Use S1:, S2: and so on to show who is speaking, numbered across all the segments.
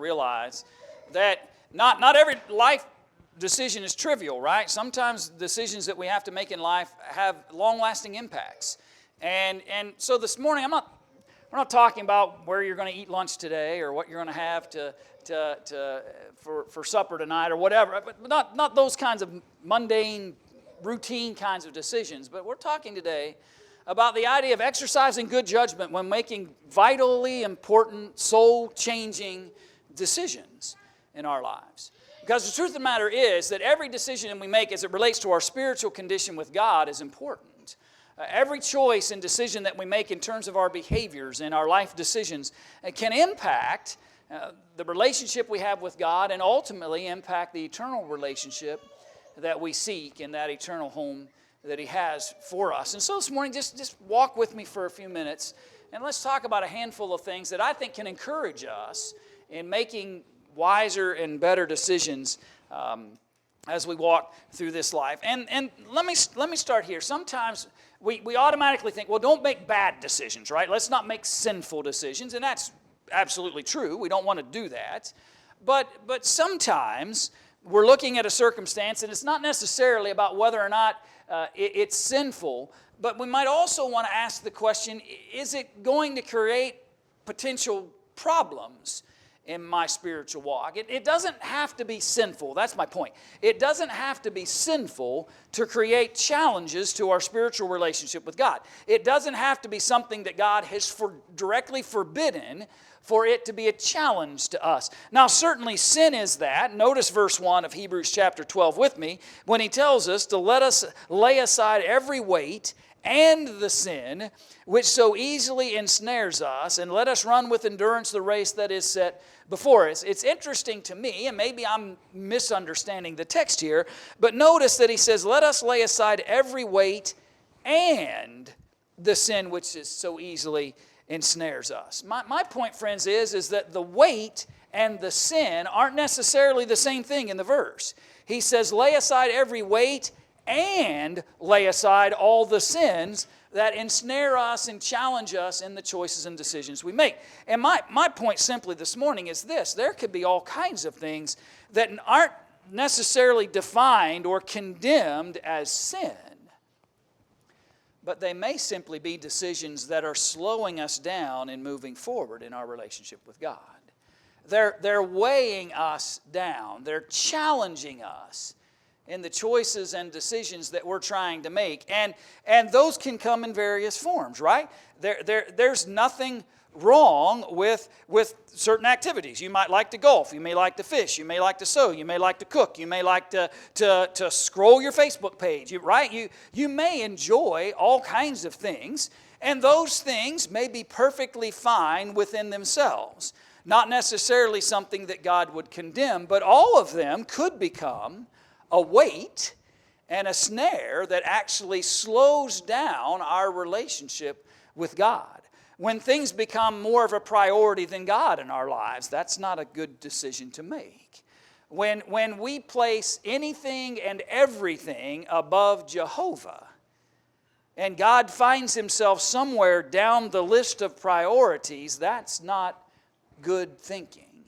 S1: realize that not every life decision is trivial, right? Sometimes decisions that we have to make in life have long-lasting impacts. And so this morning, we're not talking about where you're going to eat lunch today or what you're going to have for supper tonight or whatever, but not those kinds of mundane, routine kinds of decisions. But we're talking today about the idea of exercising good judgment when making vitally important, soul-changing decisions in our lives. Because the truth of the matter is that every decision we make as it relates to our spiritual condition with God is important. Every choice and decision that we make in terms of our behaviors and our life decisions can impact the relationship we have with God and ultimately impact the eternal relationship that we seek in that eternal home that He has for us. And so this morning, just walk with me for a few minutes and let's talk about a handful of things that I think can encourage us in making wiser and better decisions as we walk through this life. And let me start here. Sometimes we automatically think, well, don't make bad decisions, right? Let's not make sinful decisions, and that's absolutely true. We don't want to do that. But sometimes we're looking at a circumstance, and it's not necessarily about whether or not it's sinful, but we might also want to ask the question, is it going to create potential problems in my spiritual walk? It doesn't have to be sinful. That's my point. It doesn't have to be sinful to create challenges to our spiritual relationship with God. It doesn't have to be something that God has directly forbidden for it to be a challenge to us. Now, certainly sin is that. Notice verse 1 of Hebrews chapter 12 with me, when he tells us to let us lay aside every weight and the sin which so easily ensnares us, and let us run with endurance the race that is set before us. It's interesting to me, and maybe I'm misunderstanding the text here, but notice that he says, let us lay aside every weight and the sin which is so easily ensnares us. My point, friends, is that the weight and the sin aren't necessarily the same thing in the verse. He says, lay aside every weight and lay aside all the sins that ensnare us and challenge us in the choices and decisions we make. And my point simply this morning is this: there could be all kinds of things that aren't necessarily defined or condemned as sin, but they may simply be decisions that are slowing us down in moving forward in our relationship with God. They're weighing us down. They're challenging us in the choices and decisions that we're trying to make. And those can come in various forms, right? There's nothing wrong with certain activities. You might like to golf. You may like to fish. You may like to sew. You may like to cook. You may like to scroll your Facebook page, right? You may enjoy all kinds of things, and those things may be perfectly fine within themselves. Not necessarily something that God would condemn, but all of them could become a weight and a snare that actually slows down our relationship with God. When things become more of a priority than God in our lives, that's not a good decision to make. When we place anything and everything above Jehovah, and God finds Himself somewhere down the list of priorities, that's not good thinking.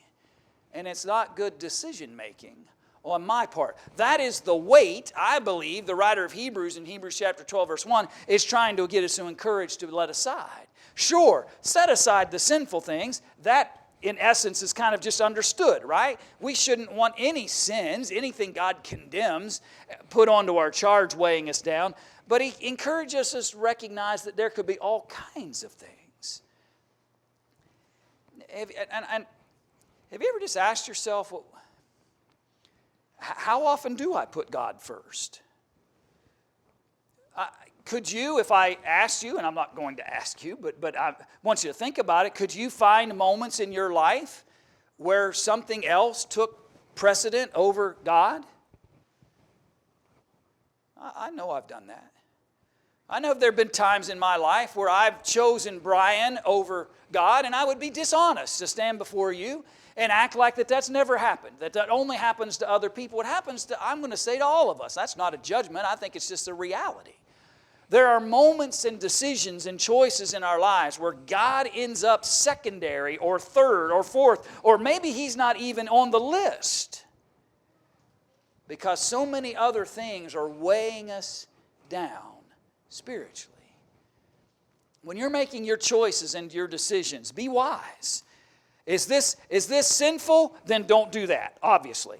S1: And it's not good decision making on my part. That is the weight, I believe, the writer of Hebrews in Hebrews chapter 12, verse 1, is trying to get us to encourage to let aside. Sure, set aside the sinful things. That, in essence, is kind of just understood, right? We shouldn't want any sins, anything God condemns, put onto our charge weighing us down. But He encourages us to recognize that there could be all kinds of things. And have you ever just asked yourself, well, how often do I put God first? Could you, if I asked you, and I'm not going to ask you, but I want you to think about it, could you find moments in your life where something else took precedent over God? I know I've done that. I know there have been times in my life where I've chosen Brian over God, and I would be dishonest to stand before you and act like that's never happened, that only happens to other people. It happens to, I'm going to say, to all of us. That's not a judgment. I think it's just a reality. There are moments and decisions and choices in our lives where God ends up secondary or third or fourth, or maybe He's not even on the list because so many other things are weighing us down spiritually. When you're making your choices and your decisions, be wise. Is this sinful? Then don't do that, obviously.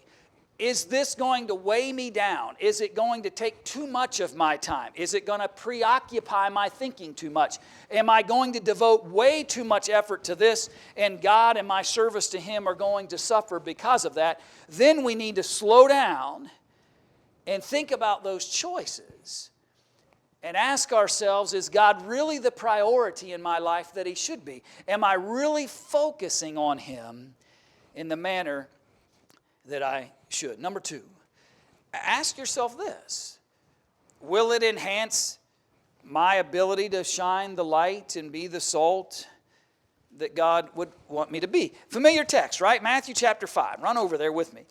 S1: Is this going to weigh me down? Is it going to take too much of my time? Is it going to preoccupy my thinking too much? Am I going to devote way too much effort to this, and God and my service to Him are going to suffer because of that? Then we need to slow down and think about those choices and ask ourselves, is God really the priority in my life that He should be? Am I really focusing on Him in the manner that I should? Number 2, ask yourself this: will it enhance my ability to shine the light and be the salt that God would want me to be? Familiar text, right? Matthew chapter 5. Run over there with me.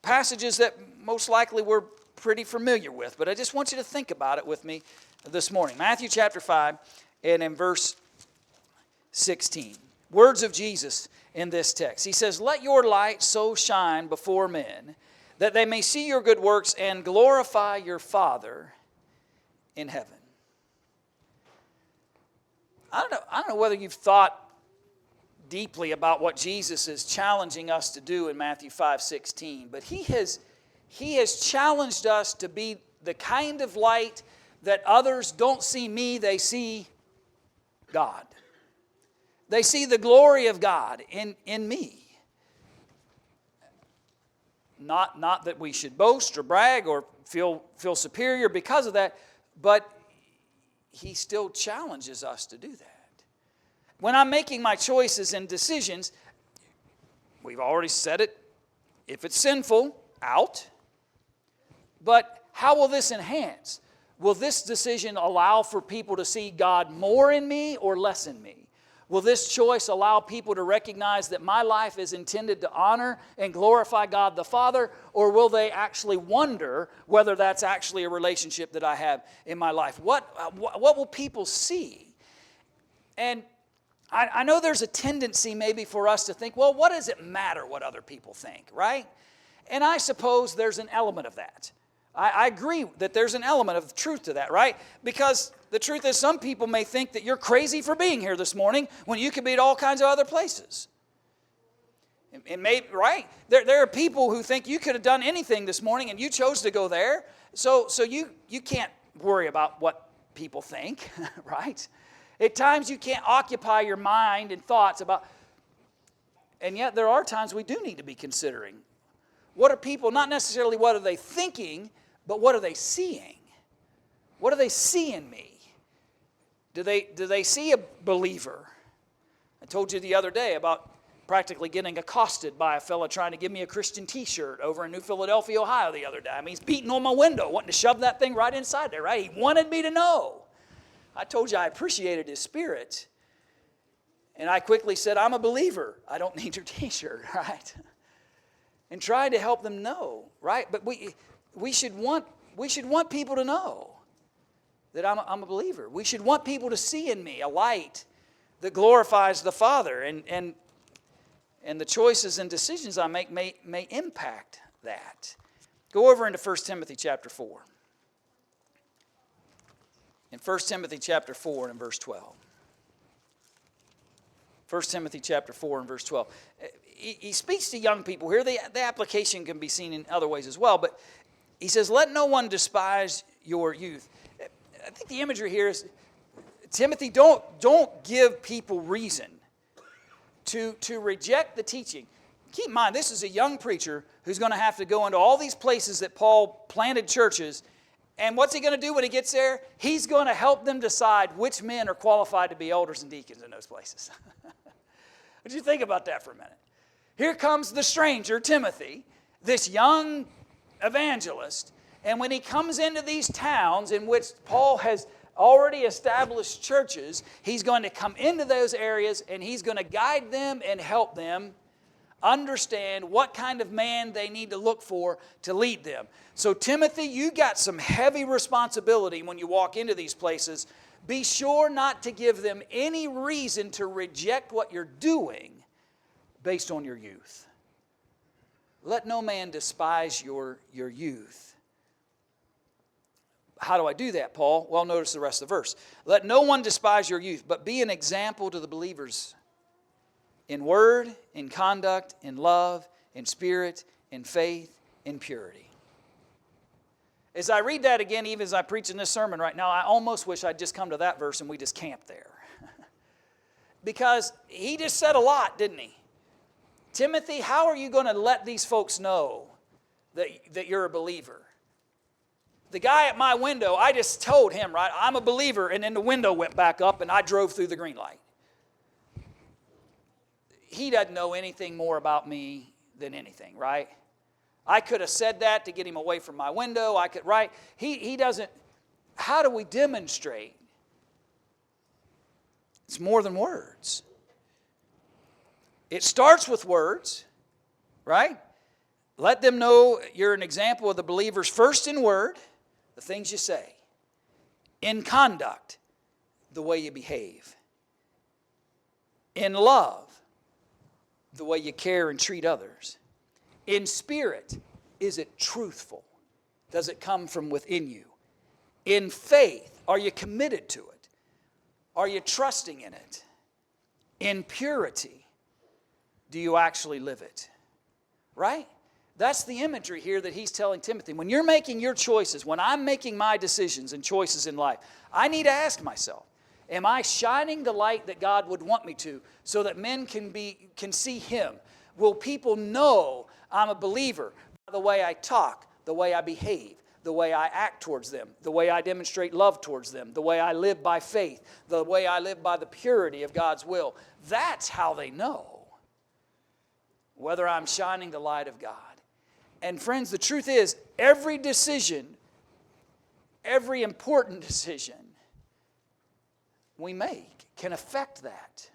S1: Passages that most likely we're pretty familiar with, but I just want you to think about it with me this morning. Matthew chapter 5 and in verse 16. Words of Jesus in this text. He says, "Let your light so shine before men that they may see your good works and glorify your Father in heaven." I don't know whether you've thought deeply about what Jesus is challenging us to do in Matthew 5:16, but He has challenged us to be the kind of light that others don't see me, they see God. They see the glory of God in me. Not that we should boast or brag or feel superior because of that, but He still challenges us to do that. When I'm making my choices and decisions, we've already said it, if it's sinful, out. But how will this enhance? Will this decision allow for people to see God more in me or less in me? Will this choice allow people to recognize that my life is intended to honor and glorify God the Father, or will they actually wonder whether that's actually a relationship that I have in my life? What will people see? And I know there's a tendency maybe for us to think, well, what does it matter what other people think, right? And I suppose there's an element of that. I agree that there's an element of truth to that, right? Because the truth is, some people may think that you're crazy for being here this morning when you could be at all kinds of other places. And maybe, right? There are people who think you could have done anything this morning and you chose to go there. So you can't worry about what people think, right? At times you can't occupy your mind and thoughts about, and yet there are times we do need to be considering. What are people, not necessarily what are they thinking, but what are they seeing? What do they see in me? Do they see a believer? I told you the other day about practically getting accosted by a fella trying to give me a Christian t-shirt over in New Philadelphia, Ohio the other day. I mean, he's beating on my window, wanting to shove that thing right inside there, right? He wanted me to know. I told you I appreciated his spirit. And I quickly said, I'm a believer. I don't need your t-shirt, right? And tried to help them know, right? But we should want people to know that I'm a believer. We should want people to see in me a light that glorifies the Father, and the choices and decisions I make may impact that. Go over into 1 Timothy chapter 4. In 1 Timothy chapter 4 and verse 12. 1 Timothy chapter 4 and verse 12. He speaks to young people here. The application can be seen in other ways as well, but he says, let no one despise your youth. I think the imagery here is, Timothy, don't give people reason to reject the teaching. Keep in mind, this is a young preacher who's going to have to go into all these places that Paul planted churches. And what's he going to do when he gets there? He's going to help them decide which men are qualified to be elders and deacons in those places. What do you think about that for a minute? Here comes the stranger, Timothy, this young evangelist, and when he comes into these towns in which Paul has already established churches, he's going to come into those areas and he's going to guide them and help them understand what kind of man they need to look for to lead them. So Timothy, you got some heavy responsibility when you walk into these places. Be sure not to give them any reason to reject what you're doing based on your youth. Let no man despise your youth. How do I do that, Paul? Well, notice the rest of the verse. Let no one despise your youth, but be an example to the believers in word, in conduct, in love, in spirit, in faith, in purity. As I read that again, even as I preach in this sermon right now, I almost wish I'd just come to that verse and we just camped there. Because he just said a lot, didn't he? Timothy, how are you going to let these folks know that you're a believer? The guy at my window, I just told him, right, I'm a believer, and then the window went back up and I drove through the green light. He doesn't know anything more about me than anything, right? I could have said that to get him away from my window. I could, right? He doesn't. How do we demonstrate? It's more than words. It starts with words, right? Let them know you're an example of the believers first in word, the things you say. In conduct, the way you behave. In love, the way you care and treat others. In spirit, is it truthful? Does it come from within you? In faith, are you committed to it? Are you trusting in it? In purity, do you actually live it? Right? That's the imagery here that he's telling Timothy. When you're making your choices, when I'm making my decisions and choices in life, I need to ask myself, am I shining the light that God would want me to so that men can see Him? Will people know I'm a believer by the way I talk, the way I behave, the way I act towards them, the way I demonstrate love towards them, the way I live by faith, the way I live by the purity of God's will? That's how they know whether I'm shining the light of God. And friends, the truth is, every decision, every important decision we make can affect that.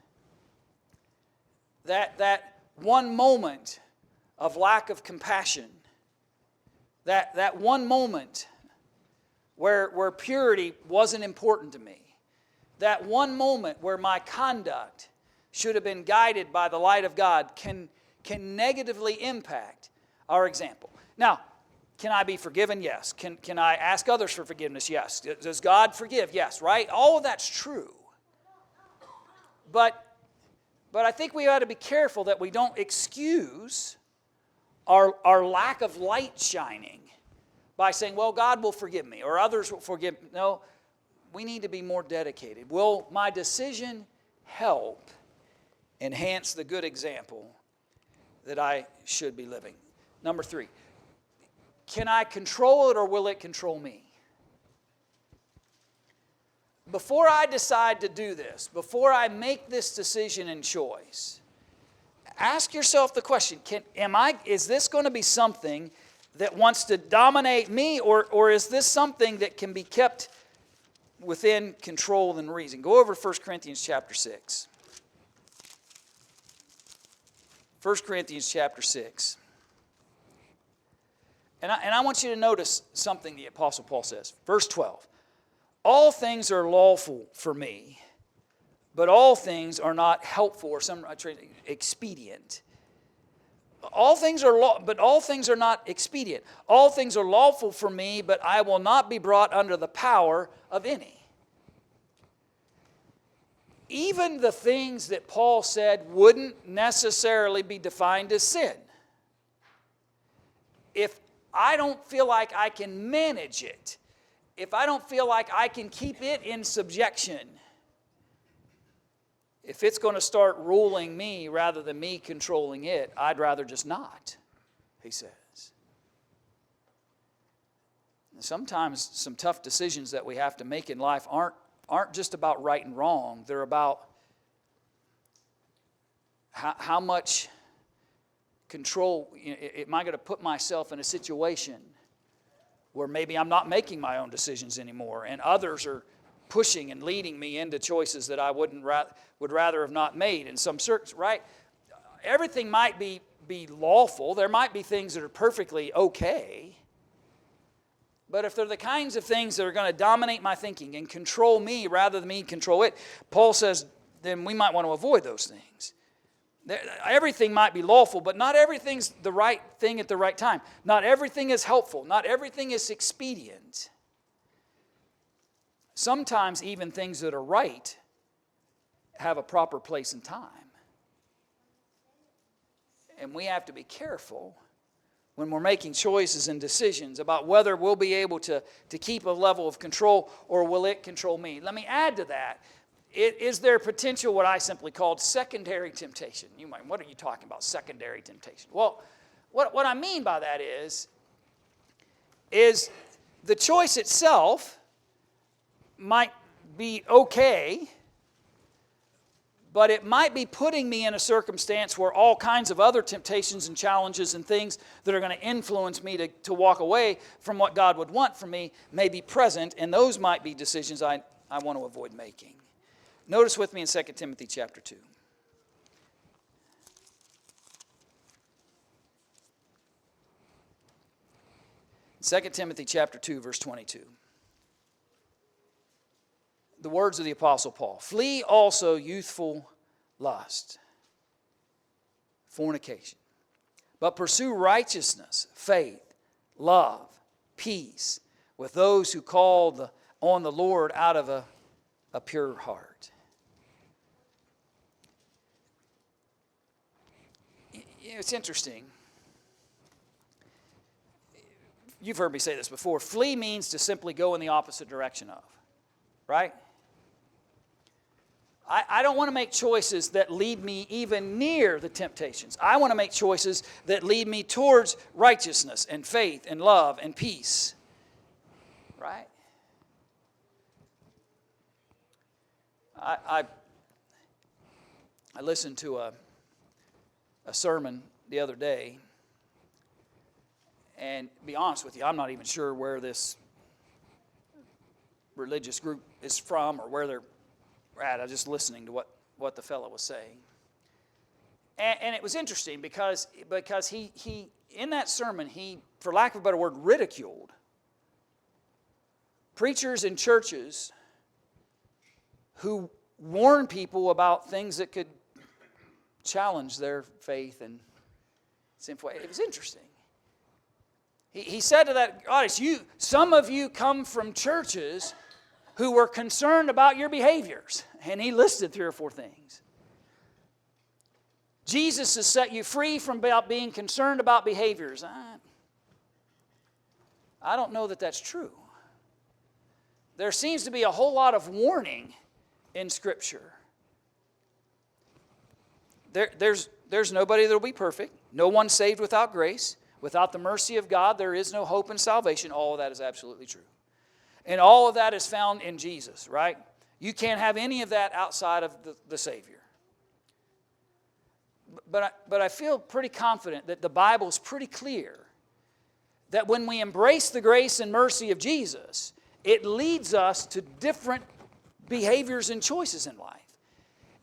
S1: That one moment of lack of compassion, that one moment where purity wasn't important to me, that one moment where my conduct should have been guided by the light of God can negatively impact our example. Now, can I be forgiven? Yes. Can I ask others for forgiveness? Yes. Does God forgive? Yes, right? All of that's true. But I think we ought to be careful that we don't excuse our lack of light shining by saying, well, God will forgive me or others will forgive me. No, we need to be more dedicated. Will my decision help enhance the good example that I should be living? Number 3, can I control it or will it control me? Before I decide to do this, before I make this decision and choice, ask yourself the question, is this going to be something that wants to dominate me, or is this something that can be kept within control and reason? Go over to 1 Corinthians chapter 6. 1 Corinthians chapter 6. And I want you to notice something the Apostle Paul says. Verse 12. All things are lawful for me, but all things are not helpful, or some expedient. But all things are not expedient. All things are lawful for me, but I will not be brought under the power of any. Even the things that Paul said wouldn't necessarily be defined as sin. If I don't feel like I can manage it, if I don't feel like I can keep it in subjection, if it's going to start ruling me rather than me controlling it, I'd rather just not, he says. And sometimes some tough decisions that we have to make in life aren't just about right and wrong. They're about how much control, am I going to put myself in a situation where maybe I'm not making my own decisions anymore and others are pushing and leading me into choices that I would rather have not made in some certain, right? Everything might be be lawful. There might be things that are perfectly okay. But if they're the kinds of things that are going to dominate my thinking and control me rather than me control it, Paul says, then we might want to avoid those things. Everything might be lawful, but not everything's the right thing at the right time. Not everything is helpful. Not everything is expedient. Sometimes even things that are right have a proper place and time. And we have to be careful when we're making choices and decisions about whether we'll be able to keep a level of control or will it control me. Let me add to that. Is there potential, what I simply called secondary temptation? You might, what are you talking about, secondary temptation? Well, what I mean by that is the choice itself might be okay, but it might be putting me in a circumstance where all kinds of other temptations and challenges and things that are going to influence me to walk away from what God would want from me may be present, and those might be decisions I want to avoid making. Notice with me in 2 Timothy chapter 2. Second Timothy chapter 2, verse 22. The words of the Apostle Paul. Flee also youthful lust, fornication. But pursue righteousness, faith, love, peace with those who call on the Lord out of a pure heart. It's interesting. You've heard me say this before. Flee means to simply go in the opposite direction of, right? I don't want to make choices that lead me even near the temptations. I want to make choices that lead me towards righteousness and faith and love and peace, right? I listened to a sermon the other day, and to be honest with you, I'm not even sure where this religious group is from or where they're at. I was just listening to what the fellow was saying. And it was interesting because he in that sermon, he, for lack of a better word, ridiculed preachers in churches who warn people about things that could challenge their faith and sinful. It was interesting. He said to that audience, some of you come from churches who were concerned about your behaviors. And he listed 3 or 4 things. Jesus has set you free from being concerned about behaviors. I don't know that that's true. There seems to be a whole lot of warning in Scripture. There's nobody that will be perfect. No one saved without grace. Without the mercy of God, there is no hope in salvation. All of that is absolutely true. And all of that is found in Jesus, right? You can't have any of that outside of the Savior. But I feel pretty confident that the Bible is pretty clear that when we embrace the grace and mercy of Jesus, it leads us to different behaviors and choices in life.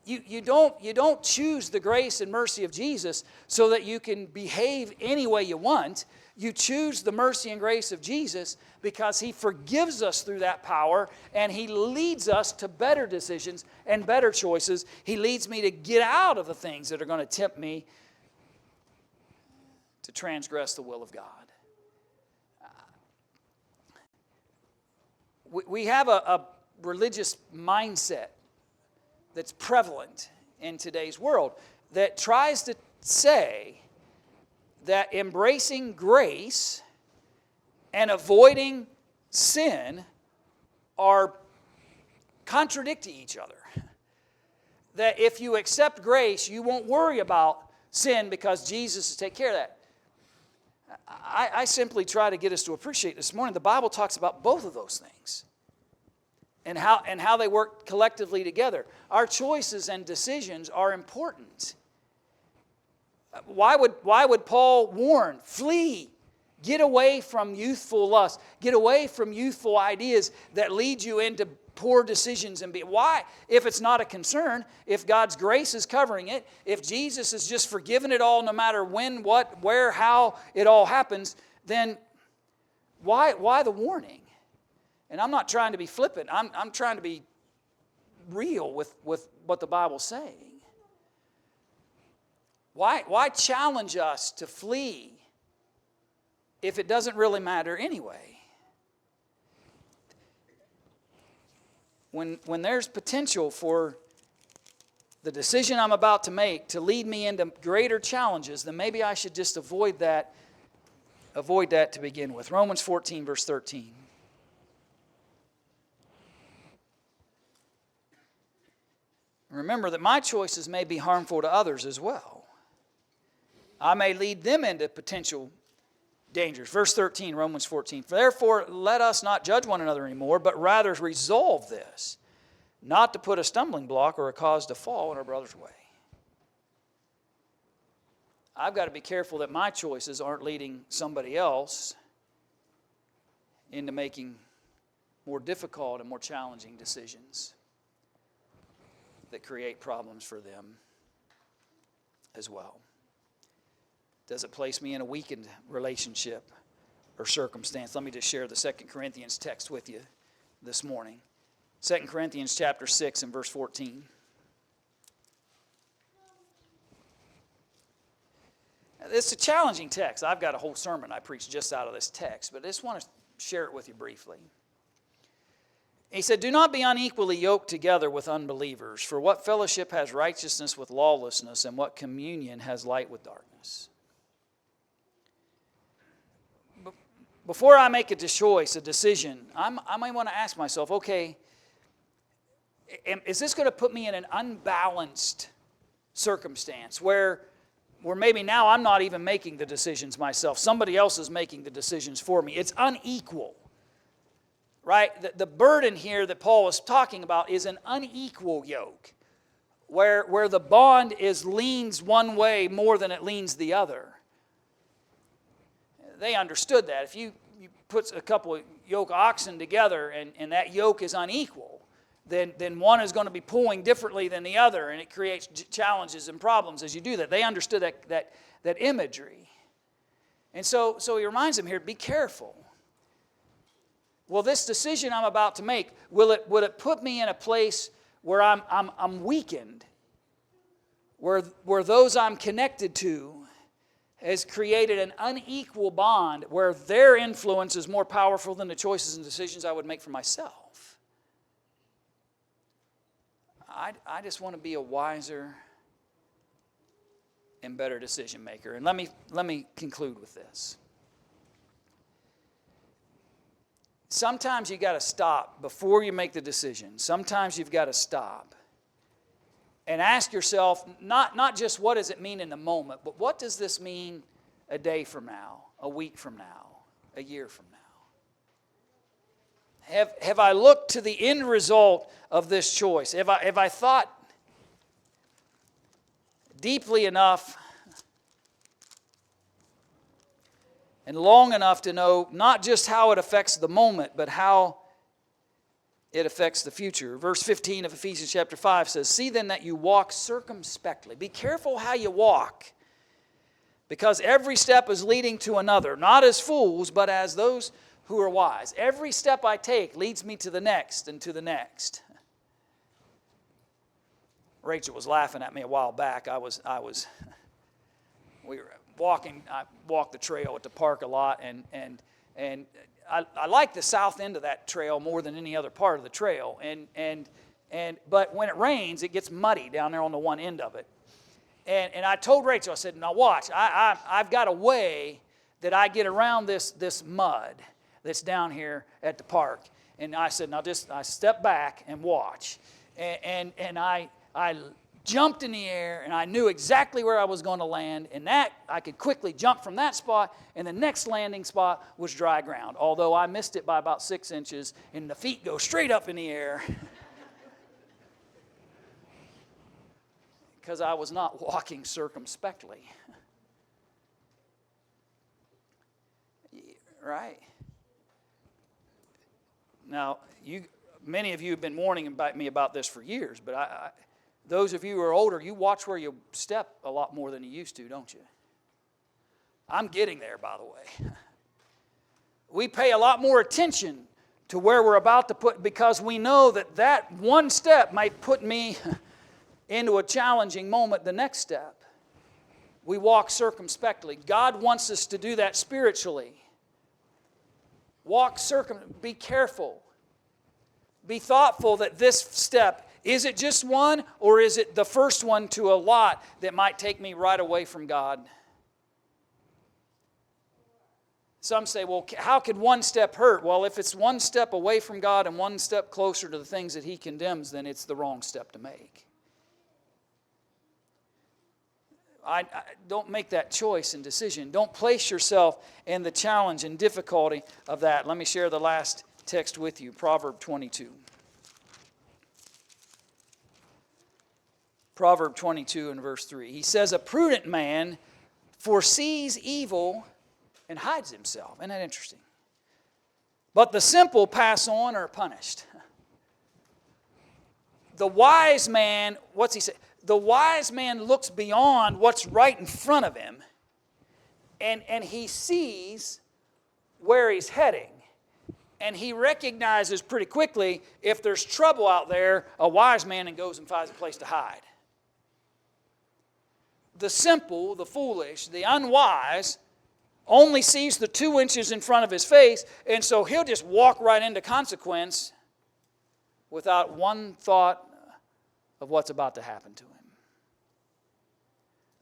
S1: You don't choose the grace and mercy of Jesus so that you can behave any way you want. You choose the mercy and grace of Jesus because He forgives us through that power, and He leads us to better decisions and better choices. He leads me to get out of the things that are going to tempt me to transgress the will of God. We have a religious mindset that's prevalent in today's world that tries to say that embracing grace and avoiding sin are contradicting each other. That if you accept grace, you won't worry about sin because Jesus will take care of that. I simply try to get us to appreciate this morning. The Bible talks about both of those things and how they work collectively together. Our choices and decisions are important. Why would Paul warn? Flee. Get away from youthful lust. Get away from youthful ideas that lead you into poor decisions and be. Why? If it's not a concern, if God's grace is covering it, if Jesus is just forgiven it all no matter when, what, where, how it all happens, then why the warning? And I'm not trying to be flippant. I'm trying to be real with what the Bible's saying. Why challenge us to flee if it doesn't really matter anyway? When there's potential for the decision I'm about to make to lead me into greater challenges, then maybe I should just avoid that to begin with. Romans 14, verse 13. Remember that my choices may be harmful to others as well. I may lead them into potential dangers. Verse 13, Romans 14. Therefore, let us not judge one another anymore, but rather resolve this, not to put a stumbling block or a cause to fall in our brother's way. I've got to be careful that my choices aren't leading somebody else into making more difficult and more challenging decisions that create problems for them as well. Does it place me in a weakened relationship or circumstance? Let me just share the 2 Corinthians text with you this morning. 2 Corinthians chapter 6 and verse 14. It's a challenging text. I've got a whole sermon I preach just out of this text, but I just want to share it with you briefly. He said, do not be unequally yoked together with unbelievers, for what fellowship has righteousness with lawlessness, and what communion has light with darkness? Before I make a choice, a decision, I might want to ask myself, okay, is this going to put me in an unbalanced circumstance where maybe now I'm not even making the decisions myself. Somebody else is making the decisions for me. It's unequal, right? The burden here that Paul is talking about is an unequal yoke where the bond leans one way more than it leans the other. They understood that. If you put a couple of yoke oxen together and that yoke is unequal, then one is going to be pulling differently than the other, and it creates challenges and problems as you do that. They understood that imagery. And so he reminds them here, be careful. Well, this decision I'm about to make, will it put me in a place where I'm weakened, where those I'm connected to has created an unequal bond where their influence is more powerful than the choices and decisions I would make for myself? I just want to be a wiser and better decision maker. And let me conclude with this. Sometimes you got to stop before you make the decision. Sometimes you've got to stop and ask yourself, not just what does it mean in the moment, but what does this mean a day from now, a week from now, a year from now? Have I looked to the end result of this choice? Have I thought deeply enough and long enough to know not just how it affects the moment, but how it affects the future? Verse 15 of Ephesians chapter 5 says, see then that you walk circumspectly. Be careful how you walk, because every step is leading to another, not as fools, but as those who are wise. Every step I take leads me to the next and to the next. Rachel was laughing at me a while back. We were walking. I walk the trail at the park a lot, and I like the south end of that trail more than any other part of the trail. But when it rains, it gets muddy down there on the one end of it. And I told Rachel, I said, now watch, I've got a way that I get around this mud that's down here at the park. And I said, now just I step back and watch. And I jumped in the air, and I knew exactly where I was going to land, and that I could quickly jump from that spot, and the next landing spot was dry ground, although I missed it by about 6 inches, and the feet go straight up in the air because I was not walking circumspectly. Right? Now, many of you have been warning me about this for years, but those of you who are older, you watch where you step a lot more than you used to, don't you? I'm getting there, by the way. We pay a lot more attention to where we're about to put, because we know that that one step might put me into a challenging moment the next step. We walk circumspectly. God wants us to do that spiritually. Be careful. Be thoughtful that this step, is it just one, or is it the first one to a lot that might take me right away from God? Some say, well, how could one step hurt? Well, if it's one step away from God and one step closer to the things that He condemns, then it's the wrong step to make. I don't make that choice and decision. Don't place yourself in the challenge and difficulty of that. Let me share the last text with you, Proverb 22. Proverb 22 and verse 3. He says, a prudent man foresees evil and hides himself. Isn't that interesting? But the simple pass on or are punished. The wise man, what's he say? The wise man looks beyond what's right in front of him, and he sees where he's heading. And he recognizes pretty quickly if there's trouble out there, a wise man and goes and finds a place to hide. The simple, the foolish, the unwise only sees the 2 inches in front of his face, and so he'll just walk right into consequence without one thought of what's about to happen to him.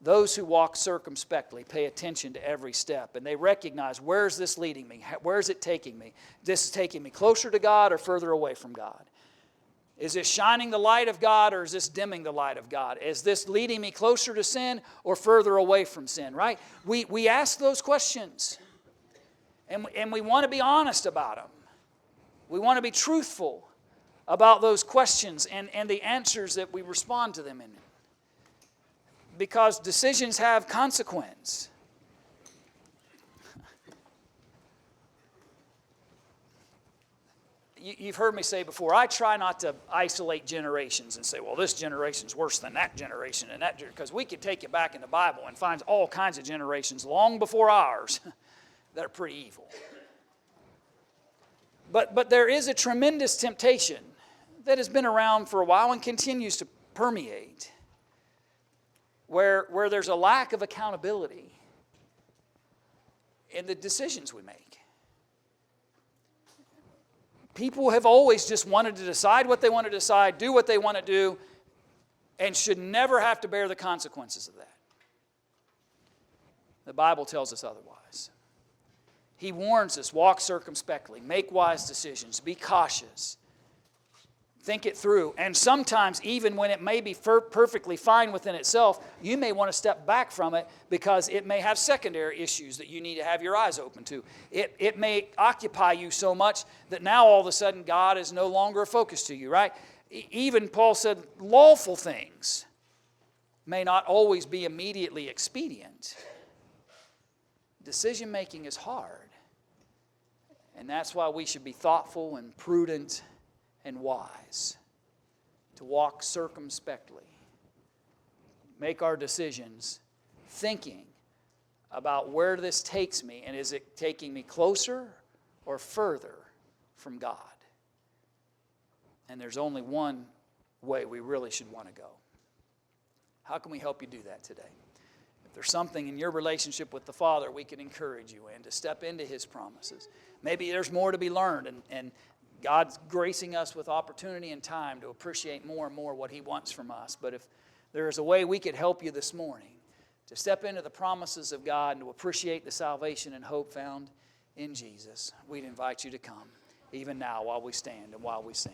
S1: Those who walk circumspectly pay attention to every step, and they recognize, where is this leading me? Where is it taking me? This is taking me closer to God or further away from God? Is this shining the light of God, or is this dimming the light of God? Is this leading me closer to sin or further away from sin, right? We ask those questions, and we want to be honest about them. We want to be truthful about those questions and the answers that we respond to them in. Because decisions have consequence. You've heard me say before, I try not to isolate generations and say, well, this generation's worse than that generation and that, because we could take it back in the Bible and find all kinds of generations long before ours that are pretty evil. But there is a tremendous temptation that has been around for a while and continues to permeate, where there's a lack of accountability in the decisions we make. People have always just wanted to decide what they want to decide, do what they want to do, and should never have to bear the consequences of that. The Bible tells us otherwise. He warns us, walk circumspectly, make wise decisions, be cautious, think it through. And sometimes, even when it may be perfectly fine within itself, you may want to step back from it because it may have secondary issues that you need to have your eyes open to. It may occupy you so much that now all of a sudden God is no longer a focus to you, right? Even Paul said lawful things may not always be immediately expedient. Decision making is hard. And that's why we should be thoughtful and prudent and wise, to walk circumspectly, make our decisions thinking about where this takes me, and is it taking me closer or further from God? And there's only one way we really should want to go. How can we help you do that today? If there's something in your relationship with the Father we can encourage you in to step into His promises. Maybe there's more to be learned, and God's gracing us with opportunity and time to appreciate more and more what He wants from us. But if there is a way we could help you this morning to step into the promises of God and to appreciate the salvation and hope found in Jesus, we'd invite you to come, even now while we stand and while we sing.